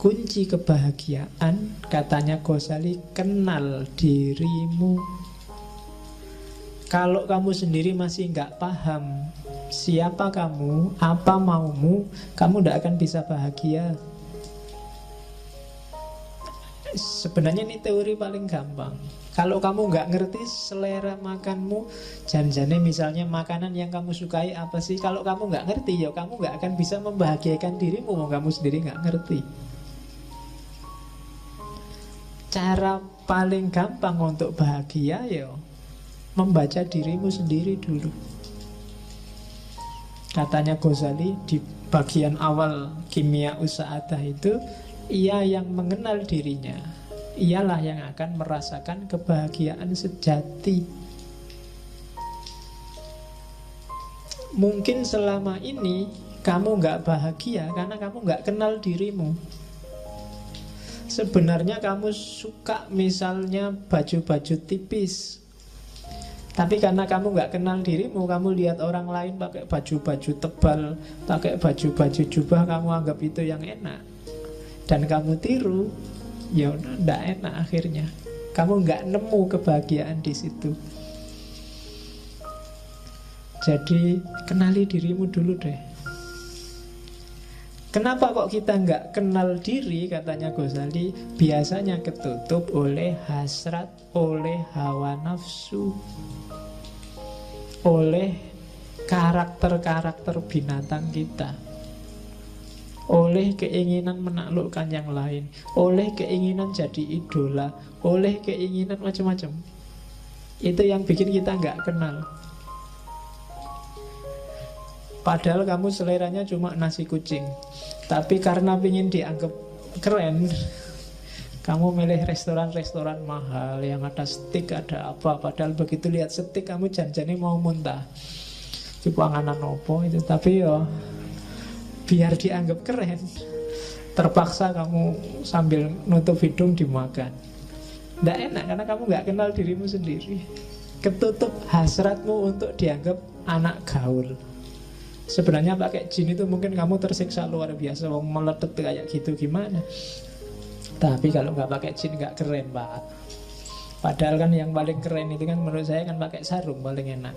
kunci kebahagiaan, katanya Ghazali, kenal dirimu. Kalau kamu sendiri masih nggak paham siapa kamu, apa maumu, kamu tidak akan bisa bahagia. Sebenarnya ini teori paling gampang. Kalau kamu nggak ngerti selera makanmu, jangan-jangan misalnya makanan yang kamu sukai apa sih, kalau kamu nggak ngerti, ya kamu nggak akan bisa membahagiakan dirimu, kamu sendiri nggak ngerti. Cara paling gampang untuk bahagia ya membaca dirimu sendiri dulu. Katanya Ghazali di bagian awal Kimia Usa'adah itu, ia yang mengenal dirinya, ialah yang akan merasakan kebahagiaan sejati. Mungkin selama ini kamu gak bahagia karena kamu gak kenal dirimu. Sebenarnya kamu suka misalnya baju-baju tipis, tapi karena kamu gak kenal dirimu, kamu lihat orang lain pakai baju-baju tebal, pakai baju-baju jubah, kamu anggap itu yang enak, dan kamu tiru, ya udah nggak enak akhirnya. Kamu nggak nemu kebahagiaan di situ. Jadi kenali dirimu dulu deh. Kenapa kok kita nggak kenal diri, katanya Ghazali? Biasanya ketutup oleh hasrat, oleh hawa nafsu, oleh karakter-karakter binatang kita, oleh keinginan menaklukkan yang lain, oleh keinginan jadi idola, oleh keinginan macam-macam. Itu yang bikin kita nggak kenal. Padahal kamu seleranya cuma nasi kucing, tapi karena ingin dianggap keren, kamu milih restoran-restoran mahal yang ada steak, ada apa. Padahal begitu lihat steak kamu janjane mau muntah. Itu panganan opo itu, tapi yo biar dianggap keren, terpaksa kamu sambil nutup hidung dimakan. Nggak enak karena kamu nggak kenal dirimu sendiri. Ketutup hasratmu untuk dianggap anak gaul. Sebenarnya pakai jin itu mungkin kamu tersiksa luar biasa, mau meletet kayak gitu gimana. Tapi kalau nggak pakai jin nggak keren, Pak. Padahal kan yang paling keren itu kan menurut saya kan pakai sarung paling enak.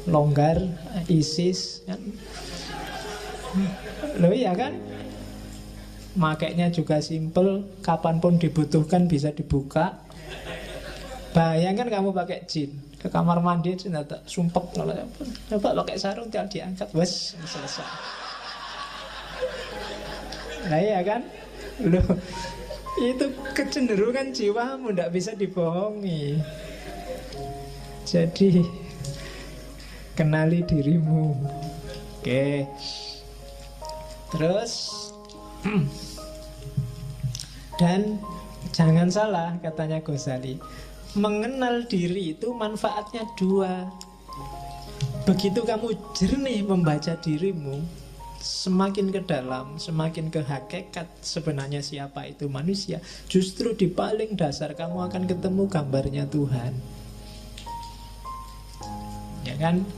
Longgar, ISIS kan. Loh iya kan? Makainya juga simple, kapanpun dibutuhkan bisa dibuka. Bayangkan kamu pakai jin ke kamar mandi sudah tak sumpek, kalau coba pakai sarung tinggal diangkat, wes selesai. Nah iya kan? Loh, itu kecenderungan jiwamu, tidak bisa dibohongi. Jadi kenali dirimu. Oke. Terus dan jangan salah, katanya Ghazali, mengenal diri itu manfaatnya dua. Begitu kamu jernih membaca dirimu, semakin ke dalam, semakin ke hakikat sebenarnya siapa itu manusia, justru di paling dasar kamu akan ketemu gambarnya Tuhan. Ya kan?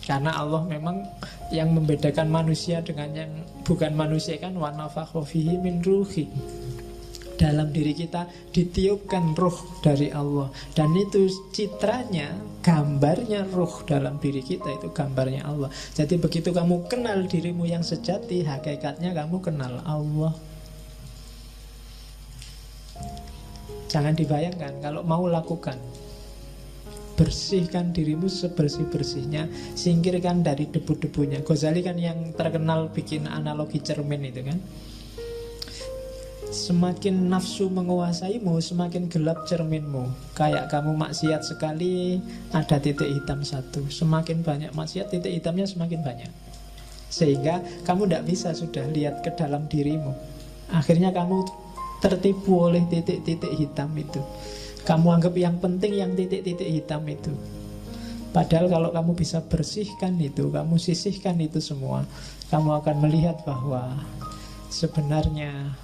Karena Allah memang yang membedakan manusia dengan yang bukan manusia kan, wa nafakha fihi min ruhi. Dalam diri kita ditiupkan ruh dari Allah, dan itu citranya, gambarnya ruh dalam diri kita itu gambarnya Allah. Jadi begitu kamu kenal dirimu yang sejati, hakikatnya kamu kenal Allah. Jangan dibayangkan, kalau mau lakukan, bersihkan dirimu sebersih-bersihnya, singkirkan dari debu-debunya. Ghazali kan yang terkenal bikin analogi cermin itu kan. Semakin nafsu menguasaimu, semakin gelap cerminmu. Kayak kamu maksiat sekali, ada titik hitam satu. Semakin banyak maksiat, titik hitamnya semakin banyak. Sehingga kamu tidak bisa sudah lihat ke dalam dirimu. Akhirnya kamu tertipu oleh titik-titik hitam itu. Kamu anggap yang penting yang titik-titik hitam itu. Padahal kalau kamu bisa bersihkan itu, kamu sisihkan itu semua, kamu akan melihat bahwa sebenarnya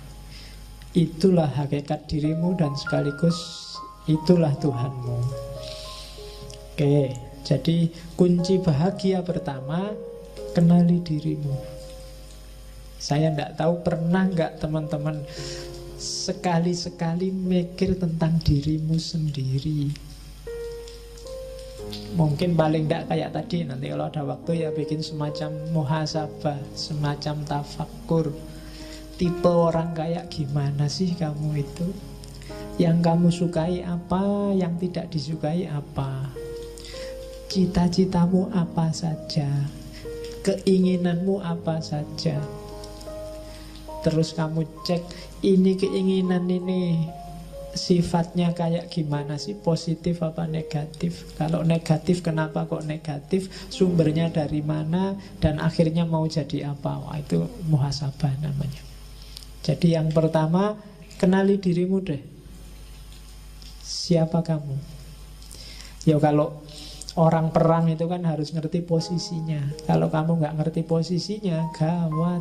itulah hakikat dirimu dan sekaligus itulah Tuhanmu. Oke, jadi kunci bahagia pertama, kenali dirimu. Saya tidak tahu pernah nggak teman-teman sekali-sekali mikir tentang dirimu sendiri. Mungkin paling tidak kayak tadi, nanti kalau ada waktu ya bikin semacam muhasabah, semacam tafakkur. Tipe orang kayak gimana sih kamu itu? Yang kamu sukai apa, yang tidak disukai apa? Cita-citamu apa saja? Keinginanmu apa saja? Terus kamu cek, ini keinginan ini sifatnya kayak gimana sih? Positif apa negatif? Kalau negatif, kenapa kok negatif? Sumbernya dari mana? Dan akhirnya mau jadi apa? Wah, itu muhasabah namanya. Jadi yang pertama, kenali dirimu deh. Siapa kamu? Ya kalau orang perang itu kan harus ngerti posisinya. Kalau kamu nggak ngerti posisinya, gawat.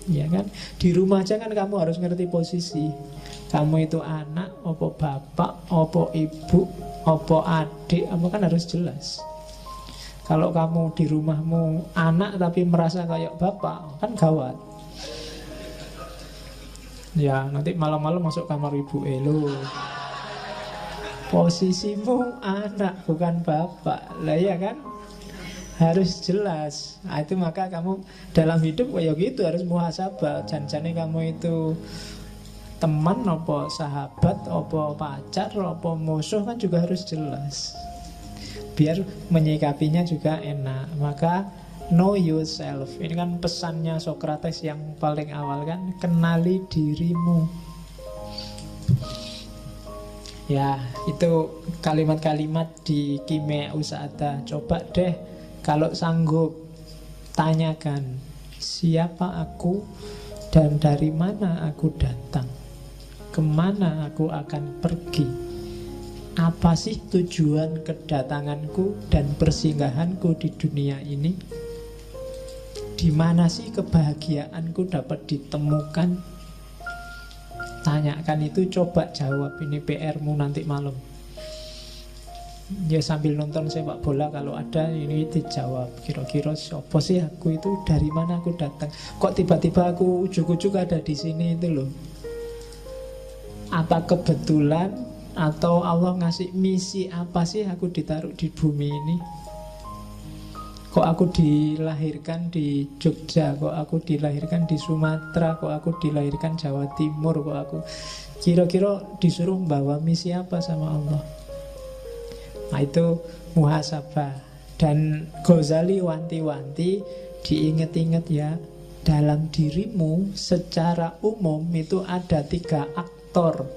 Ya kan? Di rumah aja kan kamu harus ngerti posisi. Kamu itu anak, opo bapak, opo ibu, opo adik, apa kan harus jelas. Kalau kamu di rumahmu anak tapi merasa kayak bapak, kan gawat. Ya nanti malam-malam masuk kamar ibu, lo posisimu anak bukan bapak. Lah ya kan? Harus jelas. Nah, itu maka kamu dalam hidup kayak gitu harus muhasabah. Jangan-jangan kamu itu teman, apa sahabat, apa pacar, apa musuh, kan juga harus jelas. Biar menyikapinya juga enak. Maka know yourself. Ini kan pesannya Socrates yang paling awal kan, kenali dirimu. Ya, itu kalimat-kalimat di Kimia Usada. Coba deh kalau sanggup, tanyakan siapa aku dan dari mana aku datang, kemana aku akan pergi, apa sih tujuan kedatanganku dan persinggahanku di dunia ini, di mana sih kebahagiaanku dapat ditemukan. Tanyakan itu, coba jawab. Ini PR-mu nanti malam. Ya sambil nonton sepak bola kalau ada, ini dijawab. Kira-kira siapa sih aku itu, dari mana aku datang, kok tiba-tiba aku ujuk-ujuk ada di sini itu loh. Apa kebetulan atau Allah ngasih misi apa sih aku ditaruh di bumi ini? Kok aku dilahirkan di Jogja, kok aku dilahirkan di Sumatera, kok aku dilahirkan Jawa Timur, kok aku kira-kira disuruh membawa misi apa sama Allah? Nah itu muhasabah. Dan Ghazali wanti-wanti, diinget-inget ya, dalam dirimu secara umum itu ada 3 aktor,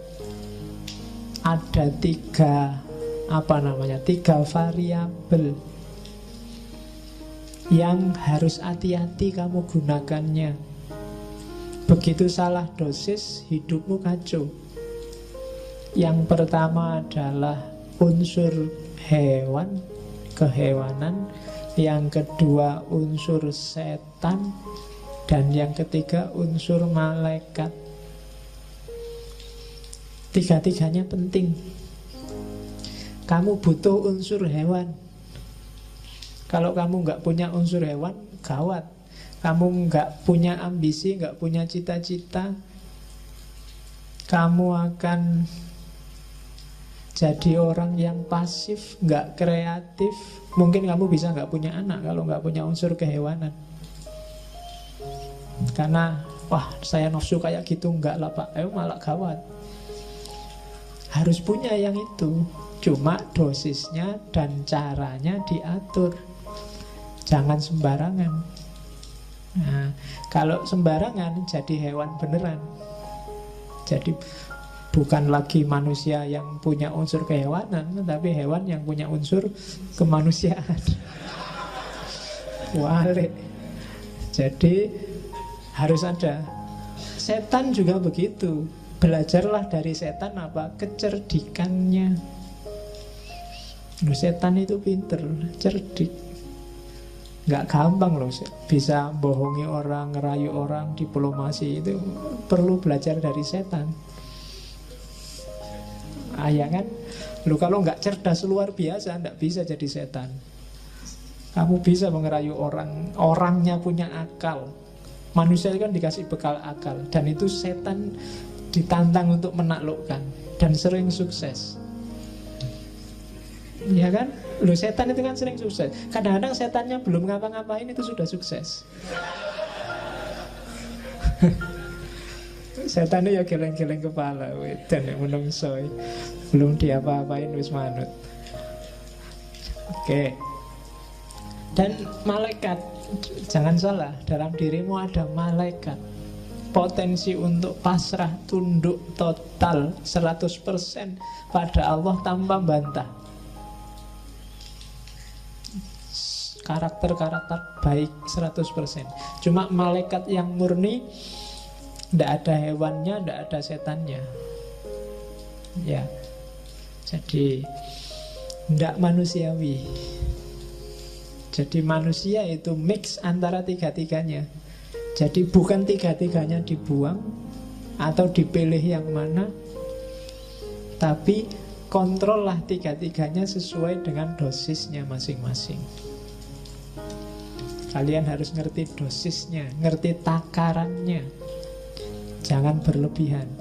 ada 3 3 variabel yang harus hati-hati kamu gunakannya. Begitu salah dosis, hidupmu kacau. Yang pertama adalah unsur hewan, kehewanan. Yang kedua unsur setan. Dan yang ketiga unsur malaikat. 3-tiganya penting. Kamu butuh unsur hewan. Kalau kamu nggak punya unsur hewan, gawat. Kamu nggak punya ambisi, nggak punya cita-cita, kamu akan jadi orang yang pasif, nggak kreatif. Mungkin kamu bisa nggak punya anak kalau nggak punya unsur kehewanan. Karena, wah saya nafsu kayak gitu, nggak lah pak, malah gawat. Harus punya yang itu. Cuma dosisnya dan caranya diatur. Jangan sembarangan. Nah, kalau sembarangan jadi hewan beneran. Jadi bukan lagi manusia yang punya unsur kehewanan, tapi hewan yang punya unsur kemanusiaan. Wale. Jadi harus ada. Setan juga begitu. Belajarlah dari setan apa? Kecerdikannya. Setan itu pinter, cerdik. Nggak gampang loh bisa bohongi orang, ngerayu orang, diplomasi. Itu perlu belajar dari setan. Ya kan? Lu kalau nggak cerdas luar biasa, nggak bisa jadi setan. Kamu bisa mengerayu orang, orangnya punya akal, Manusia kan dikasih bekal akal, dan itu setan ditantang untuk menaklukkan, dan sering sukses. Ya kan? Loh, setan itu kan sering sukses. Kadang-kadang setannya belum ngapa-ngapain itu sudah sukses. Setan itu ya geleng-geleng kepala, dan menungso belum diapa-apain wis manut. Oke. Dan malaikat, jangan salah, dalam dirimu ada malaikat. Potensi untuk pasrah, tunduk total 100% pada Allah tanpa bantah. Karakter-karakter baik 100%. Cuma malaikat yang murni, tidak ada hewannya, tidak ada setannya. Ya. Jadi tidak manusiawi. Jadi manusia itu mix antara tiga-tiganya. Jadi bukan tiga-tiganya dibuang atau dipilih yang mana, tapi kontrollah tiga-tiganya sesuai dengan dosisnya masing-masing. Kalian harus ngerti dosisnya, ngerti takarannya. Jangan berlebihan.